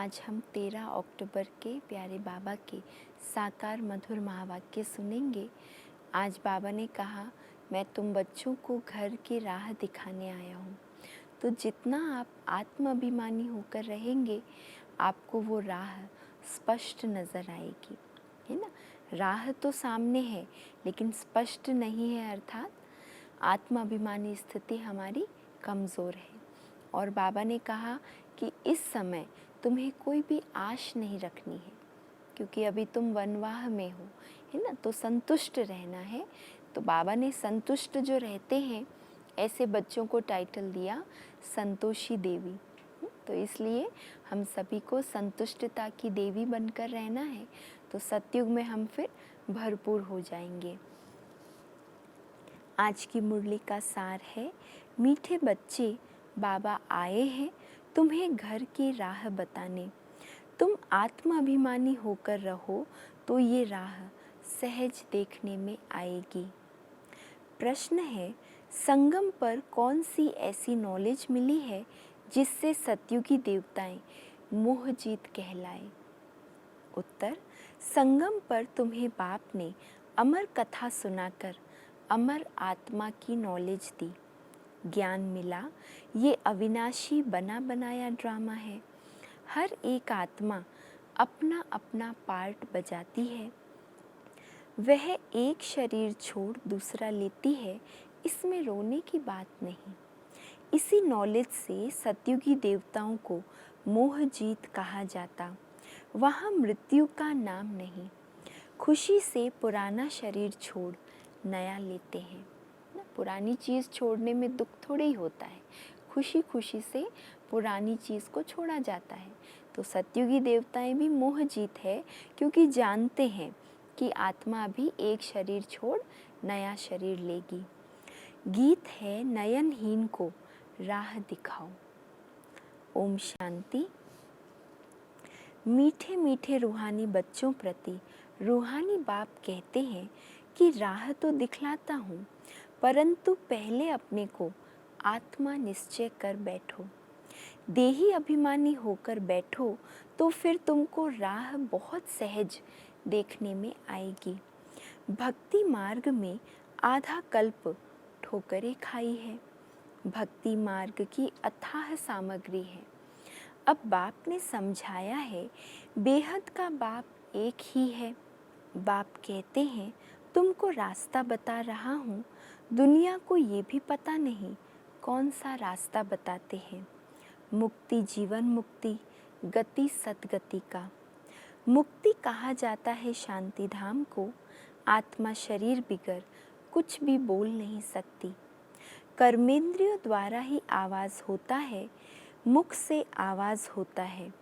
आज हम 13 अक्टूबर के प्यारे बाबा के साकार मधुर महावाक्य सुनेंगे। आज बाबा ने कहा, मैं तुम बच्चों को घर की राह दिखाने आया हूँ। तो जितना आप आत्माभिमानी होकर रहेंगे, आपको वो राह स्पष्ट नज़र आएगी, है ना। राह तो सामने है लेकिन स्पष्ट नहीं है, अर्थात आत्माभिमानी स्थिति हमारी कमज़ोर है। और बाबा ने कहा कि इस समय तुम्हें कोई भी आश नहीं रखनी है, क्योंकि अभी तुम वनवाह में हो, है ना। तो संतुष्ट रहना है। तो बाबा ने संतुष्ट जो रहते हैं ऐसे बच्चों को टाइटल दिया संतोषी देवी। तो इसलिए हम सभी को संतुष्टता की देवी बनकर रहना है, तो सतयुग में हम फिर भरपूर हो जाएंगे। आज की मुरली का सार है, मीठे बच्चे बाबा आए हैं तुम्हें घर की राह बताने। तुम आत्माभिमानी होकर रहो तो ये राह सहज देखने में आएगी। प्रश्न है, संगम पर कौन सी ऐसी नॉलेज मिली है जिससे सतयुगी देवताएं मोह जीत कहलाए। उत्तर, संगम पर तुम्हें बाप ने अमर कथा सुनाकर अमर आत्मा की नॉलेज दी। ज्ञान मिला, ये अविनाशी बना बनाया ड्रामा है। हर एक आत्मा अपना अपना पार्ट बजाती है। वह एक शरीर छोड़ दूसरा लेती है, इसमें रोने की बात नहीं। इसी नॉलेज से सतयुगी देवताओं को मोह जीत कहा जाता। वहाँ मृत्यु का नाम नहीं। खुशी से पुराना शरीर छोड़ नया लेते हैं। पुरानी चीज़ छोड़ने में दुख थोड़े ही होता है, खुशी खुशी से पुरानी चीज़ को छोड़ा जाता है। तो सतयुगी देवताएं भी मोह जीत है, क्योंकि जानते हैं कि आत्मा भी एक शरीर छोड़ नया शरीर लेगी। गीत है नयनहीन को राह दिखाओ। ओम शांति। मीठे मीठे रूहानी बच्चों प्रति रूहानी बाप कहते हैं कि राह तो दिखलाता हूँ, परंतु पहले अपने को आत्मा निश्चय कर बैठो। देही अभिमानी होकर बैठो तो फिर तुमको राह बहुत सहज देखने में आएगी। भक्ति मार्ग में आधा कल्प ठोकरें खाई है। भक्ति मार्ग की अथाह सामग्री है। अब बाप ने समझाया है, बेहद का बाप एक ही है। बाप कहते हैं, तुमको रास्ता बता रहा हूँ। दुनिया को ये भी पता नहीं कौन सा रास्ता बताते हैं। मुक्ति जीवन मुक्ति, गति सतगति का। मुक्ति कहा जाता है शांति धाम को। आत्मा शरीर बिगर कुछ भी बोल नहीं सकती। कर्मेंद्रियों द्वारा ही आवाज़ होता है, मुख से आवाज़ होता है।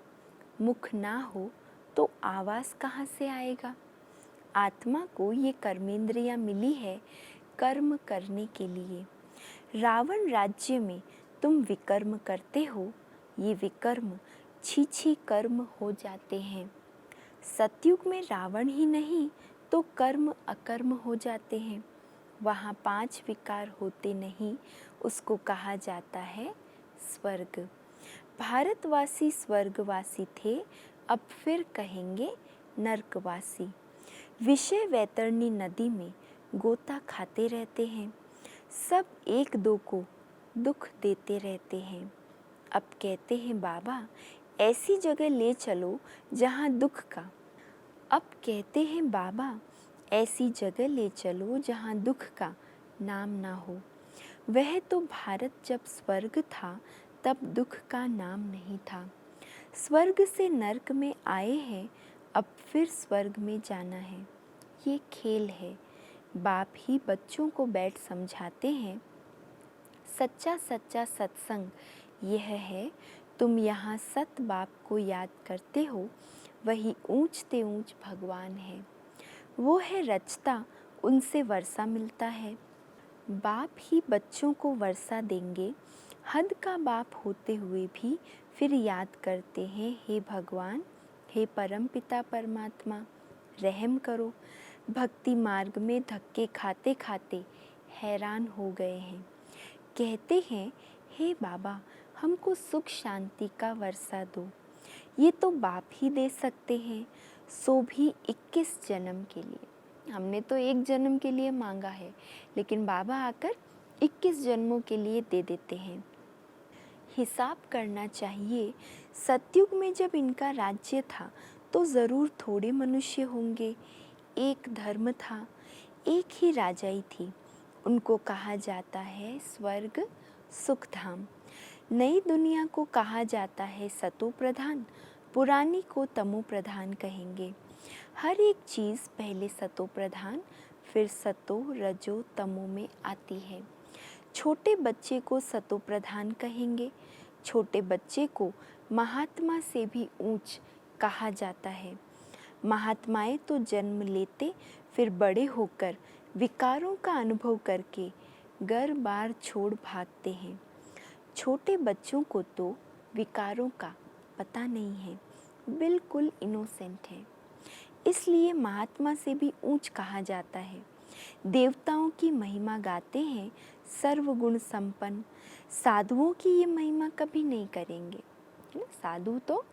मुख ना हो तो आवाज़ कहाँ से आएगा। आत्मा को ये कर्मेंद्रियाँ मिली है कर्म करने के लिए। रावण राज्य में तुम विकर्म करते हो, ये विकर्म छी कर्म हो जाते हैं। सतयुग में रावण ही नहीं तो कर्म अकर्म हो जाते हैं। वहाँ 5 विकार होते नहीं, उसको कहा जाता है स्वर्ग। भारतवासी स्वर्गवासी थे, अब फिर कहेंगे नरकवासी। विषय वैतरणी नदी में गोता खाते रहते हैं, सब एक दो को दुख देते रहते हैं। अब कहते हैं बाबा, ऐसी जगह ले चलो जहाँ दुख का। अब कहते हैं बाबा, ऐसी जगह ले चलो जहाँ दुख का नाम ना हो। वह तो भारत जब स्वर्ग था तब दुख का नाम नहीं था। स्वर्ग से नरक में आए हैं, अब फिर स्वर्ग में जाना है। ये खेल है। बाप ही बच्चों को बैठ समझाते हैं। सच्चा सच्चा सत्संग यह है, तुम यहाँ सत बाप को याद करते हो, वही ऊंचते ऊंच भगवान है। वो है रचता, उनसे वर्षा मिलता है। बाप ही बच्चों को वर्षा देंगे। हद का बाप होते हुए भी फिर याद करते हैं, हे भगवान, हे परम पिता परमात्मा, रहम करो। भक्ति मार्ग में धक्के खाते खाते हैरान हो गए हैं। कहते हैं, हे बाबा, हमको सुख शांति का वर्षा दो। ये तो बाप ही दे सकते हैं, सो भी 21 जन्म के लिए। हमने तो एक जन्म के लिए मांगा है, लेकिन बाबा आकर 21 जन्मों के लिए दे देते हैं। हिसाब करना चाहिए, सतयुग में जब इनका राज्य था तो ज़रूर थोड़े मनुष्य होंगे। एक धर्म था, एक ही राजाई थी। उनको कहा जाता है स्वर्ग सुखधाम। नई दुनिया को कहा जाता है सतो प्रधान, पुरानी को तमो प्रधान कहेंगे। हर एक चीज़ पहले सतो प्रधान, फिर सतो रजो तमो में आती है। छोटे बच्चे को सतो प्रधान कहेंगे। छोटे बच्चे को महात्मा से भी ऊंच कहा जाता है। महात्माएं तो जन्म लेते फिर बड़े होकर विकारों का अनुभव करके घर बार छोड़ भागते हैं। छोटे बच्चों को तो विकारों का पता नहीं है, बिल्कुल इनोसेंट है, इसलिए महात्मा से भी ऊंच कहा जाता है। देवताओं की महिमा गाते हैं सर्वगुण संपन्न। साधुओं की ये महिमा कभी नहीं करेंगे, है ना। साधु तो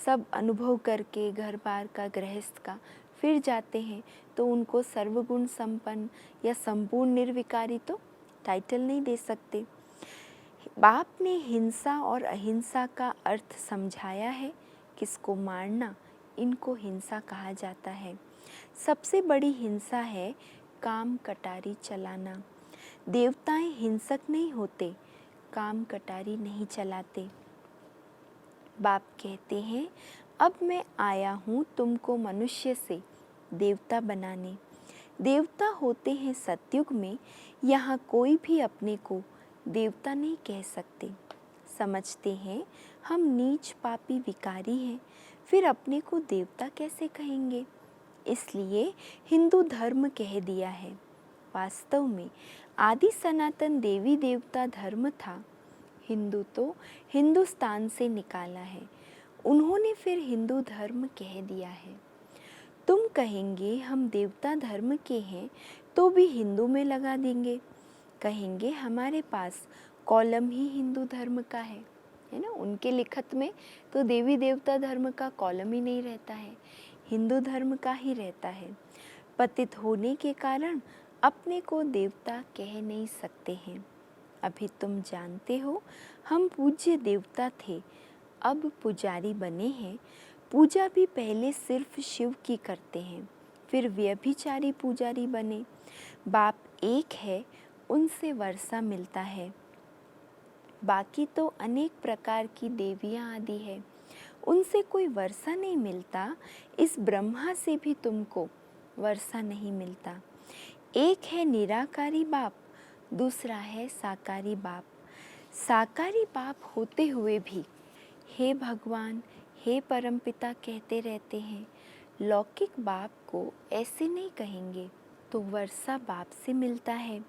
सब अनुभव करके घर बार का गृहस्थ का फिर जाते हैं, तो उनको सर्वगुण संपन्न या संपूर्ण निर्विकारी तो टाइटल नहीं दे सकते। बाप ने हिंसा और अहिंसा का अर्थ समझाया है। किसको मारना, इनको हिंसा कहा जाता है। सबसे बड़ी हिंसा है काम कटारी चलाना। देवताएं हिंसक नहीं होते, काम कटारी नहीं चलाते। बाप कहते हैं, अब मैं आया हूँ तुमको मनुष्य से देवता बनाने। देवता होते हैं सतयुग में, यहाँ कोई भी अपने को देवता नहीं कह सकते। समझते हैं हम नीच पापी विकारी हैं, फिर अपने को देवता कैसे कहेंगे। इसलिए हिंदू धर्म कह दिया है। वास्तव में आदि सनातन देवी देवता धर्म था। हिंदू तो हिंदुस्तान से निकाला है, उन्होंने फिर हिंदू धर्म कह दिया है। तुम कहेंगे हम देवता धर्म के हैं तो भी हिंदू में लगा देंगे। कहेंगे हमारे पास कॉलम ही हिंदू धर्म का है ना। उनके लिखत में तो देवी देवता धर्म का कॉलम ही नहीं रहता है, हिंदू धर्म का ही रहता है। पतित होने के कारण अपने को देवता कह नहीं सकते हैं। अभी तुम जानते हो हम पूज्य देवता थे, अब पुजारी बने हैं। पूजा भी पहले सिर्फ शिव की करते हैं, फिर व्यभिचारी पुजारी बने। बाप एक है, उनसे वर्षा मिलता है। बाकी तो अनेक प्रकार की देवियाँ आदि है, उनसे कोई वर्षा नहीं मिलता। इस ब्रह्मा से भी तुमको वर्षा नहीं मिलता। एक है निराकारी बाप, दूसरा है साकारी बाप। साकारी बाप होते हुए भी हे भगवान, हे परमपिता कहते रहते हैं। लौकिक बाप को ऐसे नहीं कहेंगे, तो वर्षा बाप से मिलता है।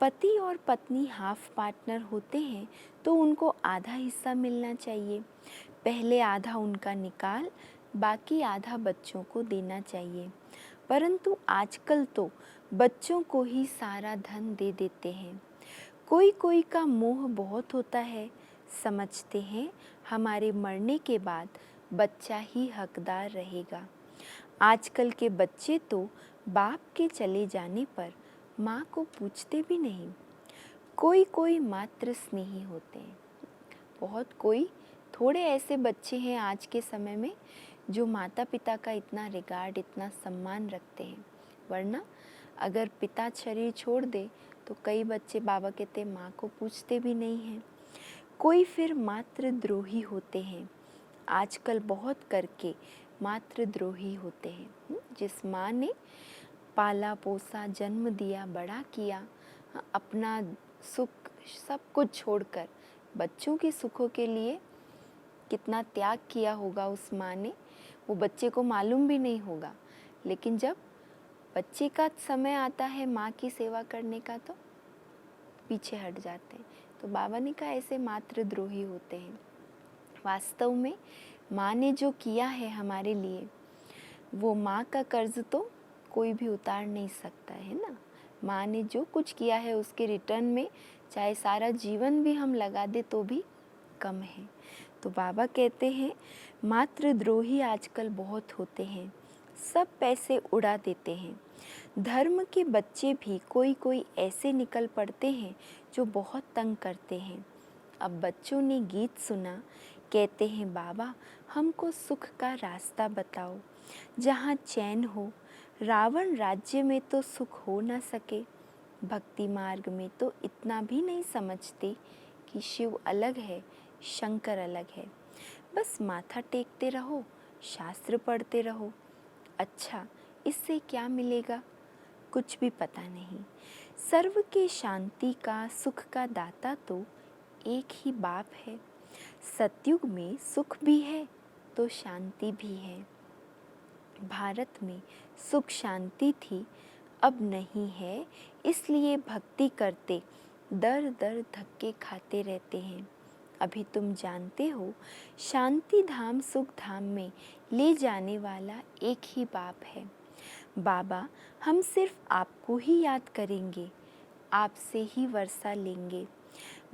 पति और पत्नी हाफ पार्टनर होते हैं तो उनको आधा हिस्सा मिलना चाहिए। पहले आधा उनका निकाल, बाकी आधा बच्चों को देना चाहिए। परंतु आजकल तो बच्चों को ही सारा धन दे देते हैं। कोई कोई का मोह बहुत होता है, समझते हैं हमारे मरने के बाद बच्चा ही हकदार रहेगा। आजकल के बच्चे तो बाप के चले जाने पर माँ को पूछते भी नहीं। कोई कोई मात्र स्नेही होते हैं, बहुत कोई थोड़े ऐसे बच्चे हैं आज के समय में जो माता पिता का इतना रिगार्ड, इतना सम्मान रखते हैं। वरना अगर पिता शरीर छोड़ दे तो कई बच्चे बाबा कहते माँ को पूछते भी नहीं हैं। कोई फिर मात्र द्रोही होते हैं, आजकल बहुत करके मात्र द्रोही होते हैं। जिस माँ ने पाला पोसा, जन्म दिया, बड़ा किया, अपना सुख सब कुछ छोड़कर बच्चों के सुखों के लिए कितना त्याग किया होगा उस माँ ने, वो बच्चे को मालूम भी नहीं होगा। लेकिन जब बच्चे का समय आता है माँ की सेवा करने का तो पीछे हट जाते हैं। तो बाबा ने कहा ऐसे मात्र द्रोही होते हैं। वास्तव में माँ ने जो किया है हमारे लिए, वो माँ का कर्ज तो कोई भी उतार नहीं सकता है ना। माँ ने जो कुछ किया है उसके रिटर्न में चाहे सारा जीवन भी हम लगा दे तो भी कम है। तो बाबा कहते हैं, मातृद्रोही आजकल बहुत होते हैं, सब पैसे उड़ा देते हैं। धर्म के बच्चे भी कोई कोई ऐसे निकल पड़ते हैं जो बहुत तंग करते हैं। अब बच्चों ने गीत सुना, कहते हैं, बाबा हमको सुख का रास्ता बताओ, जहाँ चैन हो। रावण राज्य में तो सुख हो ना सके, भक्ति मार्ग में तो इतना भी नहीं समझते कि शिव अलग है, शंकर अलग है। बस माथा टेकते रहो, शास्त्र पढ़ते रहो। अच्छा, इससे क्या मिलेगा? कुछ भी पता नहीं। सर्व के शांति का, सुख का दाता तो एक ही बाप है। सतयुग में सुख भी है तो शांति भी है। भारत में सुख शांति थी, अब नहीं है, इसलिए भक्ति करते दर दर धक्के खाते रहते हैं। अभी तुम जानते हो, शांति धाम सुख धाम में ले जाने वाला एक ही बाप है। बाबा हम सिर्फ आपको ही याद करेंगे, आपसे ही वर्षा लेंगे।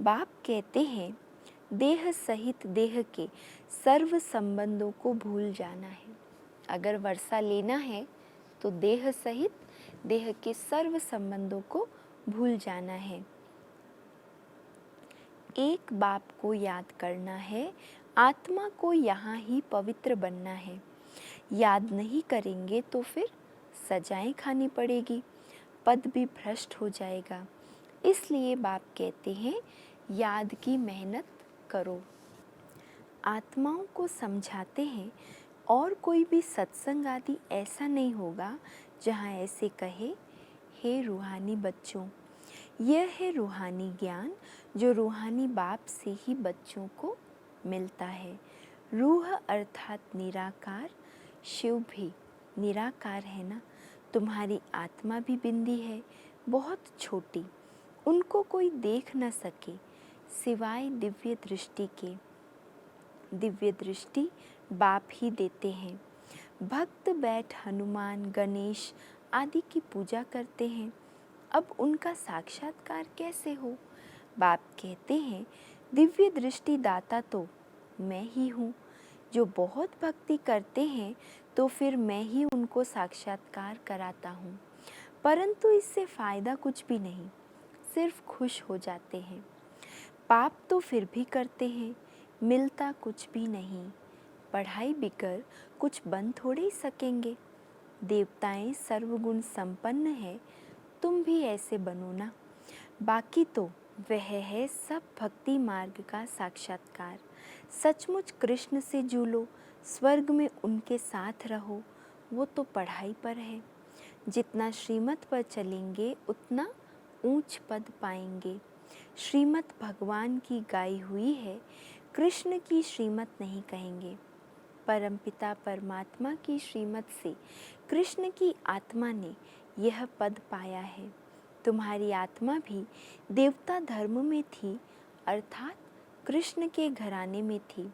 बाप कहते हैं, देह सहित देह के सर्व संबंधों को भूल जाना है। अगर वर्षा लेना है तो देह सहित देह के सर्व संबंधों को भूल जाना है। एक बाप को याद करना है, आत्मा को यहाँ ही पवित्र बनना है। याद नहीं करेंगे तो फिर सजाएं खानी पड़ेगी, पद भी भ्रष्ट हो जाएगा। इसलिए बाप कहते हैं, याद की मेहनत करो। आत्माओं को समझाते हैं, और कोई भी सत्संग आदि ऐसा नहीं होगा जहाँ ऐसे कहे, हे रूहानी बच्चों, यह है रूहानी ज्ञान जो रूहानी बाप से ही बच्चों को मिलता है। रूह अर्थात निराकार, शिव भी निराकार है ना। तुम्हारी आत्मा भी बिंदी है, बहुत छोटी, उनको कोई देख न सके सिवाय दिव्य दृष्टि के। दिव्य दृष्टि बाप ही देते हैं। भक्त बैठ हनुमान, गणेश आदि की पूजा करते हैं, अब उनका साक्षात्कार कैसे हो? बाप कहते हैं, दिव्य दृष्टि दाता तो मैं ही हूँ। जो बहुत भक्ति करते हैं तो फिर मैं ही उनको साक्षात्कार कराता हूँ, परंतु इससे फ़ायदा कुछ भी नहीं, सिर्फ खुश हो जाते हैं। पाप तो फिर भी करते हैं, मिलता कुछ भी नहीं। पढ़ाई बिकर कुछ बन थोड़े ही सकेंगे। देवताएं सर्वगुण संपन्न है, तुम भी ऐसे बनो ना। बाकी तो वह है सब भक्ति मार्ग का साक्षात्कार। सचमुच कृष्ण से जूलो, स्वर्ग में उनके साथ रहो, वो तो पढ़ाई पर है। जितना श्रीमत पर चलेंगे उतना ऊंच पद पाएंगे। श्रीमत भगवान की गाई हुई है, कृष्ण की श्रीमत नहीं कहेंगे। परमपिता परमात्मा की श्रीमत से कृष्ण की आत्मा ने यह पद पाया है। तुम्हारी आत्मा भी देवता धर्म में थी, अर्थात कृष्ण के घराने में थी।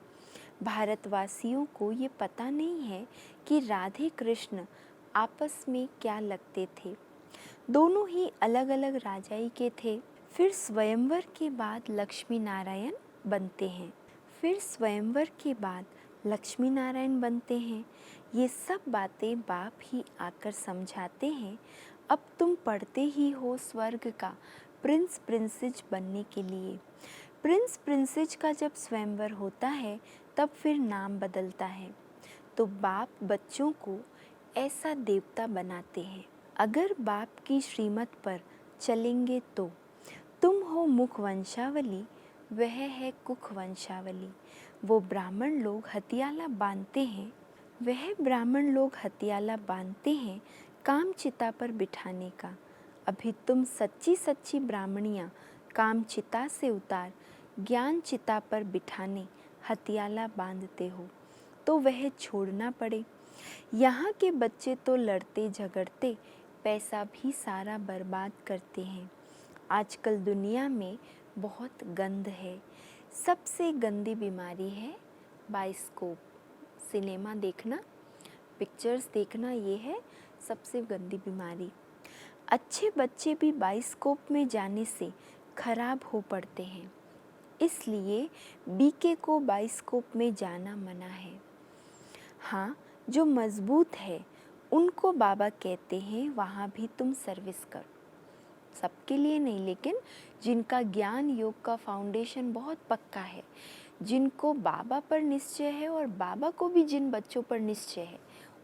भारतवासियों को ये पता नहीं है कि राधे कृष्ण आपस में क्या लगते थे। दोनों ही अलग अलग राजाई के थे। फिर स्वयंवर के बाद लक्ष्मी नारायण बनते हैं। फिर स्वयंवर के बाद लक्ष्मी नारायण बनते हैं। ये सब बातें बाप ही आकर समझाते हैं। अब तुम पढ़ते ही हो स्वर्ग का प्रिंस प्रिंसेस बनने के लिए। प्रिंस प्रिंसेस का जब स्वयंवर होता है तब फिर नाम बदलता है। तो बाप बच्चों को ऐसा देवता बनाते हैं। अगर बाप की श्रीमत पर चलेंगे तो तुम हो मुख वंशावली, वह है कुख वंशावली। वो ब्राह्मण लोग हथियाला बांधते हैं, वह ब्राह्मण लोग हथियाला बांधते हैं काम चिता पर बिठाने का। अभी तुम सच्ची सच्ची ब्राह्मणियाँ काम चिता से उतार ज्ञान चिता पर बिठाने हथियाला बांधते हो, तो वह छोड़ना पड़े। यहाँ के बच्चे तो लड़ते झगड़ते पैसा भी सारा बर्बाद करते हैं। आजकल दुनिया में बहुत गंद है। सबसे गंदी बीमारी है बाइस्कोप, सिनेमा देखना, पिक्चर्स देखना, ये है सबसे गंदी बीमारी। अच्छे बच्चे भी बाइस्कोप में जाने से खराब हो पड़ते हैं। इसलिए बीके को बाइस्कोप में जाना मना है। हाँ, जो मजबूत है उनको बाबा कहते हैं वहाँ भी तुम सर्विस करो। सबके लिए नहीं, लेकिन जिनका ज्ञान योग का फाउंडेशन बहुत पक्का है, जिनको बाबा पर निश्चय है और बाबा को भी जिन बच्चों पर निश्चय है,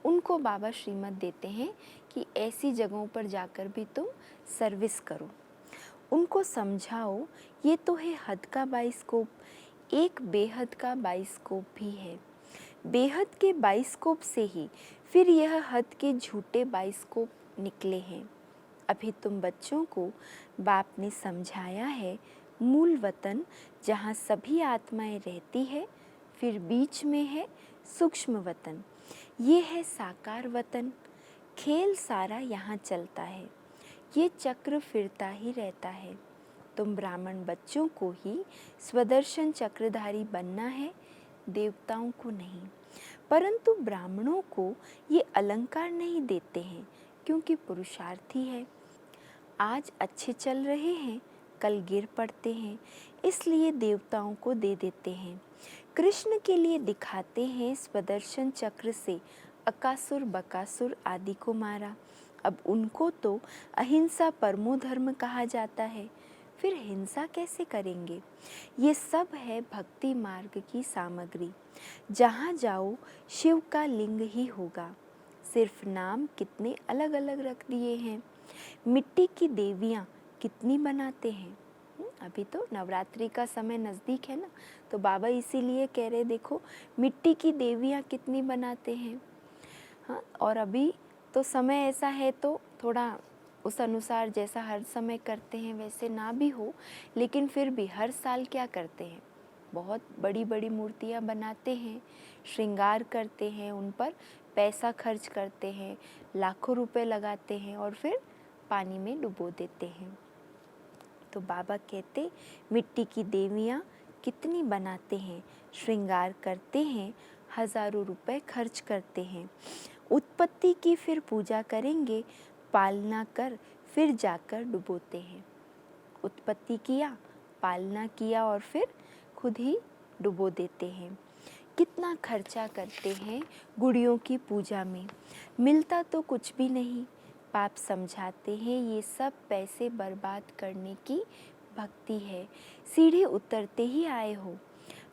उनको बाबा श्रीमत देते हैं कि ऐसी जगहों पर जाकर भी तुम सर्विस करो। उनको समझाओ ये तो है हद का बाइस्कोप, एक बेहद का बाइस्कोप भी है। बेहद के बाइस्कोप से ही फिर यह हद के झूठे बाइस्कोप निकले हैं। अभी तुम बच्चों को बाप ने समझाया है मूल वतन जहाँ सभी आत्माएं रहती है, फिर बीच में है सूक्ष्म वतन, ये है साकार वतन। खेल सारा यहाँ चलता है, ये चक्र फिरता ही रहता है। तुम ब्राह्मण बच्चों को ही स्वदर्शन चक्रधारी बनना है, देवताओं को नहीं। परंतु ब्राह्मणों को ये अलंकार नहीं देते हैं क्योंकि पुरुषार्थी है। आज अच्छे चल रहे हैं, कल गिर पड़ते हैं, इसलिए देवताओं को दे देते हैं। कृष्ण के लिए दिखाते हैं स्वदर्शन चक्र से अकासुर बकासुर आदि को मारा। अब उनको तो अहिंसा परमो धर्म कहा जाता है, फिर हिंसा कैसे करेंगे? ये सब है भक्ति मार्ग की सामग्री। जहाँ जाओ शिव का लिंग ही होगा, सिर्फ नाम कितने अलग अलग रख दिए हैं। मिट्टी की देवियाँ कितनी बनाते हैं। अभी तो नवरात्रि का समय नज़दीक है ना, तो बाबा इसीलिए कह रहे देखो मिट्टी की देवियाँ कितनी बनाते हैं। हाँ, और अभी तो समय ऐसा है तो थोड़ा उस अनुसार जैसा हर समय करते हैं वैसे ना भी हो, लेकिन फिर भी हर साल क्या करते हैं, बहुत बड़ी बड़ी मूर्तियाँ बनाते हैं, श्रृंगार करते हैं, उन पर पैसा खर्च करते हैं, लाखों रुपए लगाते हैं और फिर पानी में डुबो देते हैं। तो बाबा कहते मिट्टी की देवियाँ कितनी बनाते हैं, श्रृंगार करते हैं, हज़ारों रुपए खर्च करते हैं। उत्पत्ति की फिर पूजा करेंगे, पालना कर फिर जाकर डुबोते हैं। उत्पत्ति किया, पालना किया और फिर खुद ही डुबो देते हैं। कितना खर्चा करते हैं गुड़ियों की पूजा में, मिलता तो कुछ भी नहीं। बाप समझाते हैं ये सब पैसे बर्बाद करने की भक्ति है। सीढ़ी उतरते ही आए हो,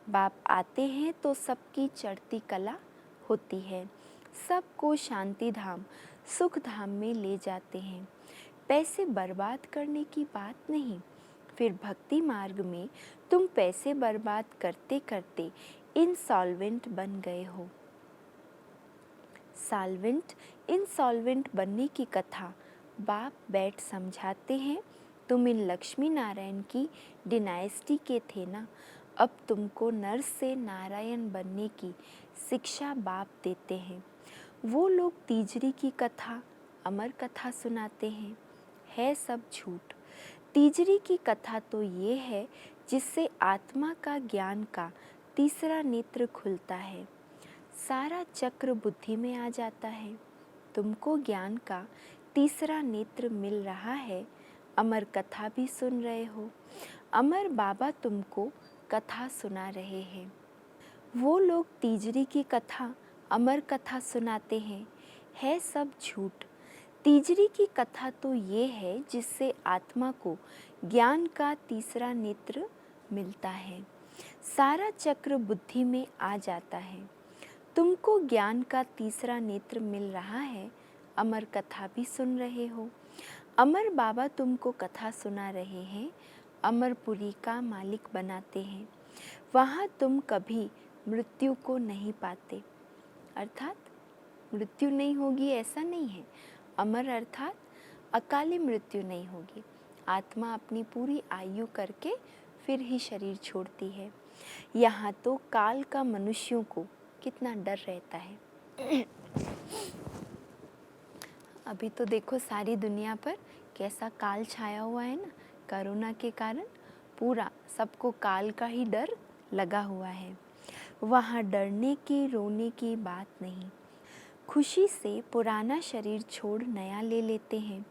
बाप आते हैं तो सबकी चढ़ती कला होती है। सबको शांति धाम सुख धाम में ले जाते हैं। पैसे बर्बाद करने की बात नहीं। फिर भक्ति मार्ग में तुम पैसे बर्बाद करते करते इंसॉल्वेंट बन गए हो। सॉल्वेंट इंसॉल्वेंट बनने की कथा बाप बैठ समझाते हैं। तुम इन लक्ष्मी नारायण की डिनाइस्टी के थे ना, अब तुमको नर से नारायण बनने की शिक्षा बाप देते हैं। वो लोग तीजरी की कथा अमर कथा सुनाते हैं, है सब झूठ। तीजरी की कथा तो ये है जिससे आत्मा का ज्ञान का तीसरा नेत्र खुलता है, सारा चक्र बुद्धि में आ जाता है। तुमको ज्ञान का तीसरा नेत्र मिल रहा है, अमर कथा भी सुन रहे हो। अमर बाबा तुमको कथा सुना रहे हैं। वो लोग तीजरी की कथा अमर कथा सुनाते हैं, है सब झूठ। तीजरी की कथा तो ये है जिससे आत्मा को ज्ञान का तीसरा नेत्र मिलता है, सारा चक्र बुद्धि में आ जाता है। तुमको ज्ञान का तीसरा नेत्र मिल रहा है, अमर कथा भी सुन रहे हो। अमर बाबा तुमको कथा सुना रहे हैं, अमरपुरी का मालिक बनाते हैं। वहाँ तुम कभी मृत्यु को नहीं पाते, अर्थात मृत्यु नहीं होगी ऐसा नहीं है। अमर अर्थात अकाली मृत्यु नहीं होगी। आत्मा अपनी पूरी आयु करके फिर ही शरीर छोड़ती है। यहाँ तो काल का मनुष्यों को कितना डर रहता है। अभी तो देखो सारी दुनिया पर कैसा काल छाया हुआ है ना, कोरोना के कारण पूरा सबको काल का ही डर लगा हुआ है। वहाँ डरने की रोने की बात नहीं, खुशी से पुराना शरीर छोड़ नया ले लेते हैं।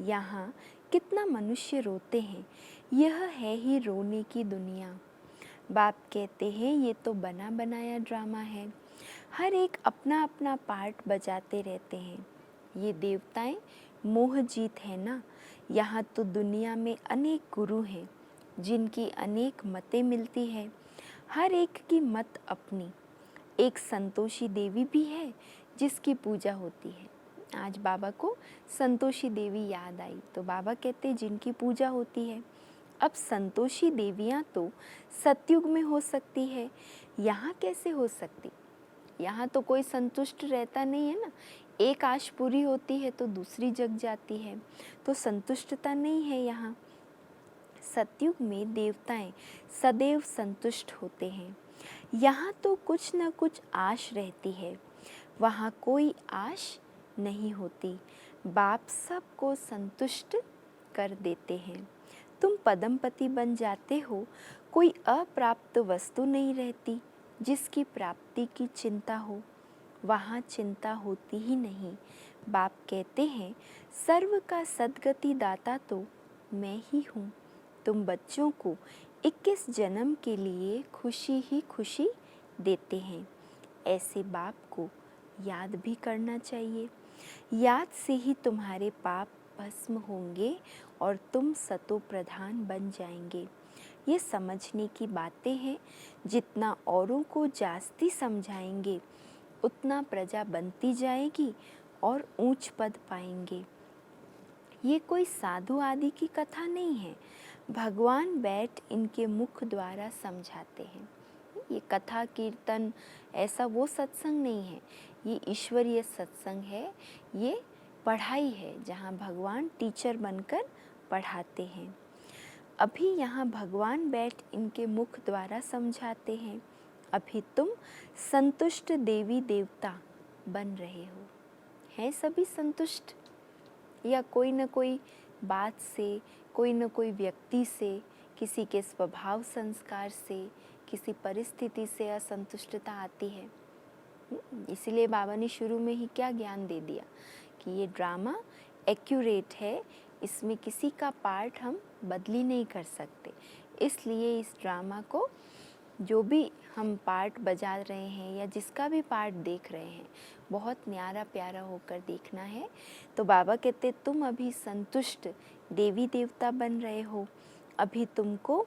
यहाँ कितना मनुष्य रोते हैं, यह है ही रोने की दुनिया। बाप कहते हैं ये तो बना बनाया ड्रामा है, हर एक अपना अपना पार्ट बजाते रहते हैं। ये देवताएं मोह जीत है ना। यहाँ तो दुनिया में अनेक गुरु हैं जिनकी अनेक मतें मिलती है, हर एक की मत अपनी। एक संतोषी देवी भी है जिसकी पूजा होती है। आज बाबा को संतोषी देवी याद आई तो बाबा कहते जिनकी पूजा होती है। अब संतोषी देवियाँ तो सतयुग में हो सकती है, यहाँ कैसे हो सकती? यहाँ तो कोई संतुष्ट रहता नहीं है ना। एक आश पूरी होती है तो दूसरी जग जाती है, तो संतुष्टता नहीं है यहाँ। सतयुग में देवताएं सदैव संतुष्ट होते हैं। यहाँ तो कुछ न कुछ आश रहती है, वहाँ कोई आश नहीं होती। बाप सबको संतुष्ट कर देते हैं। तुम पदमपति बन जाते हो, कोई अप्राप्त वस्तु नहीं रहती जिसकी प्राप्ति की चिंता हो, वहाँ चिंता होती ही नहीं। बाप कहते हैं सर्व का सद्गति दाता तो मैं ही हूँ। तुम बच्चों को 21 जन्म के लिए खुशी ही खुशी देते हैं। ऐसे बाप को याद भी करना चाहिए। याद से ही तुम्हारे पाप भस्म होंगे और तुम सतो प्रधान बन जाएंगे। ये समझने की बातें हैं। जितना औरों को जास्ती समझाएंगे उतना प्रजा बनती जाएगी और ऊंच पद पाएंगे। ये कोई साधु आदि की कथा नहीं है, भगवान बैठ इनके मुख द्वारा समझाते हैं। ये कथा कीर्तन ऐसा वो सत्संग नहीं है, ये ईश्वरीय सत्संग है, ये पढ़ाई है जहाँ भगवान टीचर बनकर पढ़ाते हैं। अभी यहाँ भगवान बैठ इनके मुख द्वारा समझाते हैं। अभी तुम संतुष्ट देवी देवता बन रहे हो। हैं सभी संतुष्ट या कोई न कोई बात से, कोई न कोई व्यक्ति से, किसी के स्वभाव संस्कार से, किसी परिस्थिति से असंतुष्टता आती है। इसीलिए बाबा ने शुरू में ही क्या ज्ञान दे दिया कि ये ड्रामा एक्यूरेट है, इसमें किसी का पार्ट हम बदली नहीं कर सकते। इसलिए इस ड्रामा को जो भी हम पार्ट बजा रहे हैं या जिसका भी पार्ट देख रहे हैं बहुत न्यारा प्यारा होकर देखना है। तो बाबा कहते तुम अभी संतुष्ट देवी देवता बन रहे हो, अभी तुमको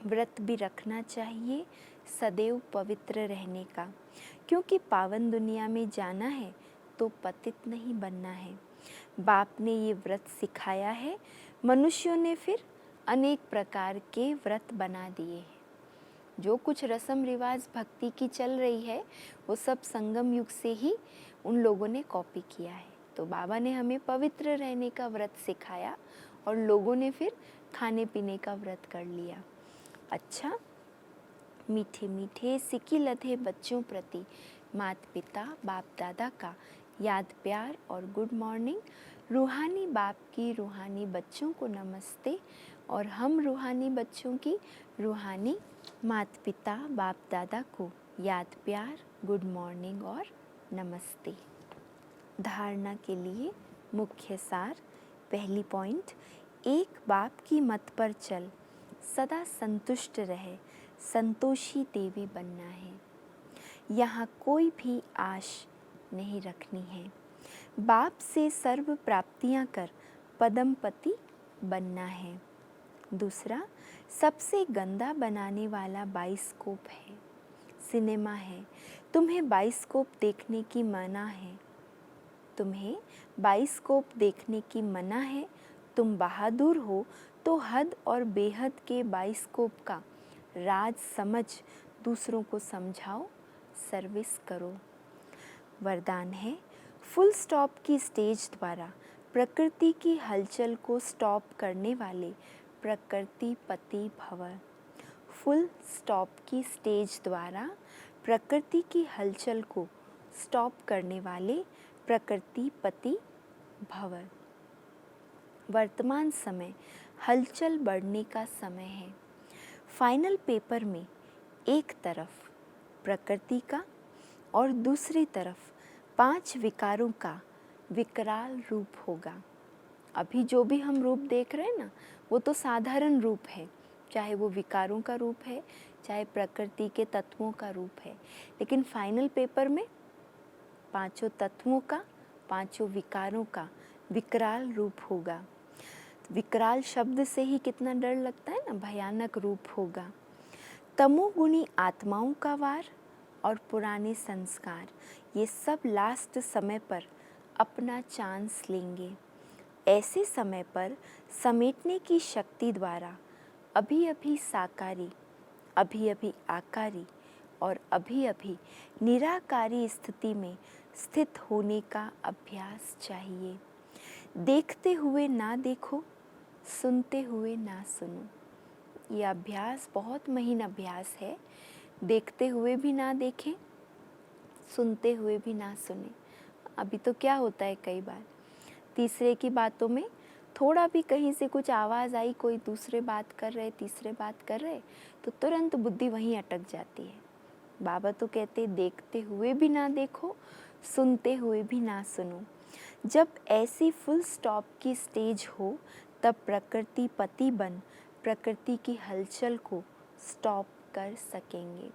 व्रत भी रखना चाहिए सदैव पवित्र रहने का, क्योंकि पावन दुनिया में जाना है तो पतित नहीं बनना है। बाप ने ये व्रत सिखाया है, मनुष्यों ने फिर अनेक प्रकार के व्रत बना दिए हैं। जो कुछ रस्म रिवाज भक्ति की चल रही है वो सब संगम युग से ही उन लोगों ने कॉपी किया है। तो बाबा ने हमें पवित्र रहने का व्रत सिखाया और लोगों ने फिर खाने पीने का व्रत कर लिया। अच्छा, मीठे मीठे सिकी लधे बच्चों प्रति माता पिता बाप दादा का याद प्यार और गुड मॉर्निंग। रूहानी बाप की रूहानी बच्चों को नमस्ते और हम रूहानी बच्चों की रूहानी माता पिता बाप दादा को याद प्यार, गुड मॉर्निंग और नमस्ते। धारणा के लिए मुख्य सार। पहली पॉइंट, एक बाप की मत पर चल, सदा संतुष्ट रहे, संतोषी देवी बनना है। यहाँ कोई भी आश नहीं रखनी है। बाप से सर्व प्राप्तियाँ कर पदमपति बनना है। दूसरा, सबसे गंदा बनाने वाला बाइस्कोप है, सिनेमा है। तुम्हें बाइस्कोप देखने की मना है, तुम्हें बाइस्कोप देखने की मना है। तुम बहादुर हो तो हद और बेहद के बाइस्कोप का राज समझ दूसरों को समझाओ, सर्विस करो। वरदान है, फुल स्टॉप की स्टेज द्वारा प्रकृति की हलचल को स्टॉप करने वाले प्रकृति पति भव। फुल स्टॉप की स्टेज द्वारा प्रकृति की हलचल को स्टॉप करने वाले प्रकृति पति भव। वर्तमान समय हलचल बढ़ने का समय है। फाइनल पेपर में एक तरफ प्रकृति का और दूसरी तरफ 5 विकारों का विकराल रूप होगा। अभी जो भी हम रूप देख रहे हैं ना, वो तो साधारण रूप है, चाहे वो विकारों का रूप है, चाहे प्रकृति के तत्वों का रूप है, लेकिन फाइनल पेपर में पांचों तत्वों का, पांचों विकारों का विकराल रूप होगा। विकराल शब्द से ही कितना डर लगता है ना, भयानक रूप होगा। तमोगुणी आत्माओं का वार और पुराने संस्कार, ये सब लास्ट समय पर अपना चांस लेंगे। ऐसे समय पर समेटने की शक्ति द्वारा अभी अभी साकारी, अभी अभी आकारी और अभी अभी निराकारी स्थिति में स्थित होने का अभ्यास चाहिए। देखते हुए ना देखो, सुनते हुए ना सुनो। ये अभ्यास बहुत महीन अभ्यास है। देखते हुए भी ना देखें, सुनते हुए भी ना सुने। अभी तो क्या होता है, कई बार तीसरे की बातों में थोड़ा भी कहीं से कुछ आवाज़ आई, कोई दूसरे बात कर रहे, तीसरे बात कर रहे, तो तुरंत बुद्धि वहीं अटक जाती है। बाबा तो कहते देखते हुए भी ना देखो, सुनते हुए भी ना सुनो। जब ऐसी फुल स्टॉप की स्टेज हो, तब प्रकृति पति बन प्रकृति की हलचल को स्टॉप कर सकेंगे।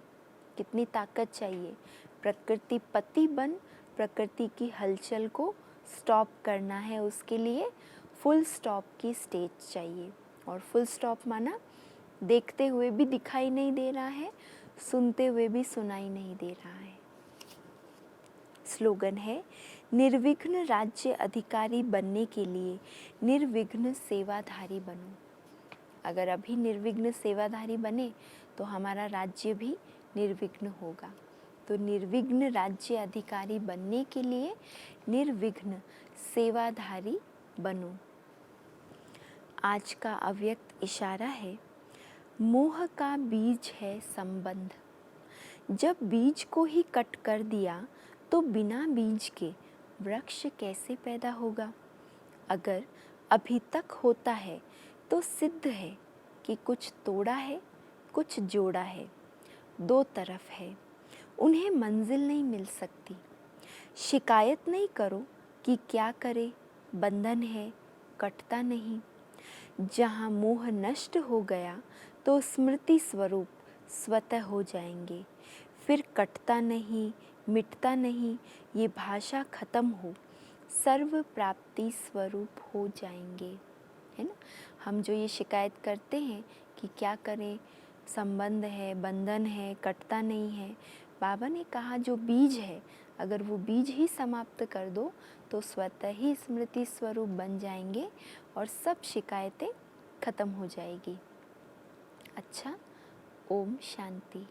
कितनी ताकत चाहिए। प्रकृति पति बन प्रकृति की हलचल को स्टॉप करना है, उसके लिए फुल स्टॉप की स्टेज चाहिए। और फुल स्टॉप माना देखते हुए भी दिखाई नहीं दे रहा है, सुनते हुए भी सुनाई नहीं दे रहा है। स्लोगन है, निर्विघ्न राज्य अधिकारी बनने के लिए निर्विघ्न सेवाधारी बनो। अगर अभी निर्विघ्न सेवाधारी बने तो हमारा राज्य भी निर्विघ्न होगा। तो निर्विघ्न राज्य अधिकारी बनने के लिए निर्विघ्न सेवाधारी बनो। आज का अव्यक्त इशारा है, मोह का बीज है संबंध। जब बीज को ही कट कर दिया तो बिना बीज के वृक्ष कैसे पैदा होगा। अगर अभी तक होता है तो सिद्ध है कि कुछ तोड़ा है, कुछ जोड़ा है, दो तरफ है, उन्हें मंजिल नहीं मिल सकती। शिकायत नहीं करो कि क्या करे, बंधन है, कटता नहीं। जहाँ मोह नष्ट हो गया तो स्मृति स्वरूप स्वतः हो जाएंगे। फिर कटता नहीं, मिटता नहीं, ये भाषा खत्म हो, सर्व प्राप्ति स्वरूप हो जाएंगे। है ना। हम जो ये शिकायत करते हैं कि क्या करें, संबंध है, बंधन है, कटता नहीं है, बाबा ने कहा जो बीज है, अगर वो बीज ही समाप्त कर दो तो स्वतः ही स्मृति स्वरूप बन जाएंगे और सब शिकायतें खत्म हो जाएगी। अच्छा, ओम शांति।